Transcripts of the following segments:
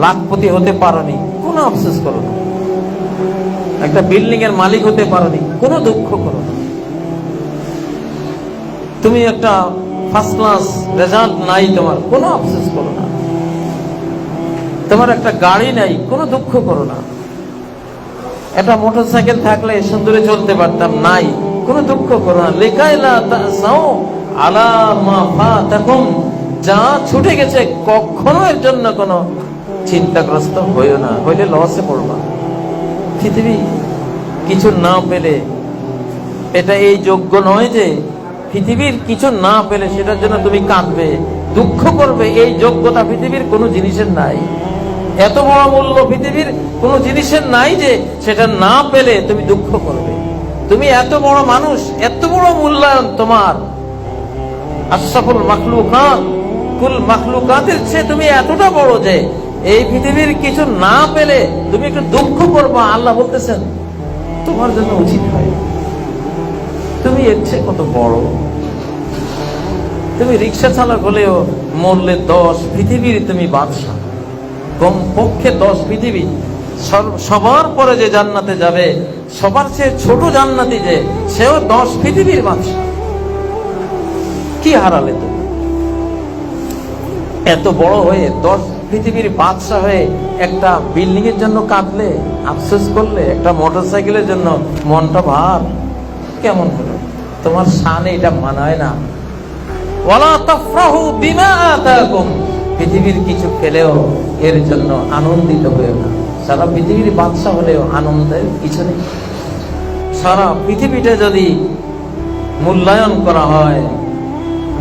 লাখপতি হতে পারোনি, কোনো আফসোস করো না। একটা বিল্ডিং এর মালিক হতে পারোনি, কোনো দুঃখ করো না। তুমি একটা ফার্স্ট ক্লাস রেজাল্ট নাই তোমার, কোনো আফসোস করো না। তোমার একটা গাড়ি নাই, কোনো দুঃখ করো না। একটা মোটরসাইকেল থাকলে সুন্দরে চলতে পারতাম, নাই, কোনো দুঃখ করো না। লিকাইলা তাসাউ আলা মা ফাতাকুম, যা ছুটে গেছে কখনো এর জন্য কোনো চিন্তাগ্রস্ত হইও না, হইলে লসে পড়বা। পৃথিবী কিছু না পেলে এটা এই যোগ্য নয় যে পৃথিবীর কিছু না পেলে সেটার জন্য তুমি কাঁদবে, দুঃখ করবে, এই যোগ্যতা পৃথিবীর কোনো জিনিসের নাই। এত বড় মূল্য পৃথিবীর কোনো জিনিসের নাই যে সেটা না পেলে তুমি দুঃখ করবে। তুমি এত বড় মানুষ, এত বড় মূল্যায়ন তোমার, আশরাফুল মাখলুকাত, কুল মাখলুকাতের চেয়ে তুমি এতটা বড় যে এই পৃথিবীর কিছু না পেলে তুমি একটু দুঃখ করবা। আল্লাহ বলতেছেন তোমার জন্য উচিত হয়, তুমি এর চেয়ে কত বড়। তুমি রিক্সা চালক হলেও মরলে 10 পৃথিবীর তুমি বাদশা, কমপক্ষে 10 পৃথিবী। সবার পরে যে জান্নাতে যাবে, সবার চেয়ে ছোট জান্নাতি যে, সেও 10 পৃথিবীর বাদশা। কি হারালে তুমি? এত বড় হয়ে 10 পৃথিবীর বাদশা হয়ে একটা বিল্ডিং এর জন্য কাঁদলে, আফসোস করলে, একটা মোটরসাইকেলের জন্য মনটা ভার, কেমন হলো? তোমার শানে এটা মানায় না। ওয়ালা তাফরাহু বিমা আতাকুম, পৃথিবীর কিছু পেলেও এর জন্য আনন্দিত হয়েও না। সারা পৃথিবীর বাদশা হলেও আনন্দের কিছু নেই। সারা পৃথিবীটা যদি মূল্যায়ন করা হয়,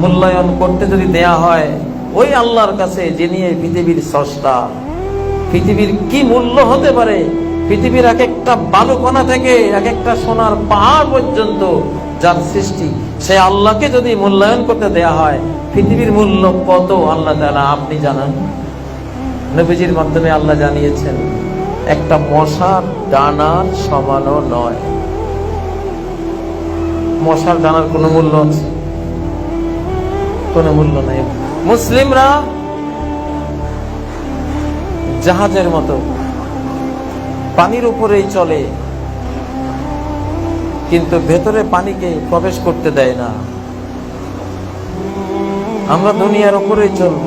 মূল্যায়ন করতে যদি দেয়া হয় ওই আল্লাহর কাছে, যিনি এই পৃথিবীর স্রষ্টা, পৃথিবীর কি মূল্য হতে পারে? পৃথিবীর এক একটা বালুকণা থেকে এক একটা সোনার পাহাড় পর্যন্ত যার সৃষ্টি, সে আল্লাহকে যদি মূল্যায়ন করতে দেয়া হয়, পৃথিবীর মূল্য কত আল্লাহ তাআলা আপনি জানান। নবীজির মাধ্যমে আল্লাহ জানিয়েছেন একটা মশার ডানার সমানও নয়। মশার ডানার কোনো মূল্য আছে? কোনো মূল্য নেই। মুসলিমরা জাহাজের মতো পানির উপরেই চলে, কিন্তু ভেতরে পানিকে প্রবেশ করতে দেয় না। আমরা দুনিয়ার উপরেই চলব,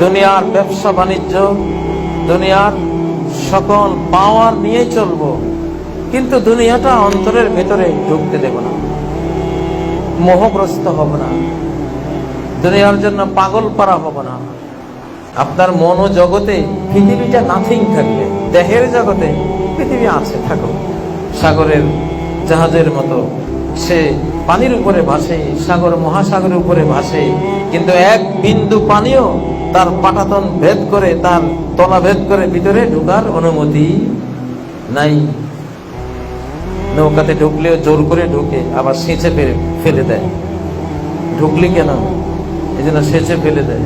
দুনিয়ার ব্যবসা বাণিজ্য, দুনিয়ার সকল পাওয়ার নিয়ে চলব, কিন্তু দুনিয়াটা অন্তরের ভেতরে ঢুকতে দেব না, মোহগ্রস্ত হব না, দুনিয়ার জন্য পাগল পারা হব না। আপনার মনোজগতে পৃথিবীটা নাথিং থাকবে, দেহের জগতে পৃথিবী আছে, থাকো। সাগরের জাহাজের মতো সে পানির উপরে ভাসে, সাগর মহাসাগরের উপরে ভাসে, কিন্তু এক বিন্দু পানিও তার পাটাতন ভেদ করে, তার তলা ভেদ করে ভিতরে ঢোকার অনুমতি নাই। নৌকাতে ঢুকলেও জোর করে ঢুকে, আবার সেচে ফেলে দেয়। ঢুকলি কেন? এই জন্য সেচে ফেলে দেয়।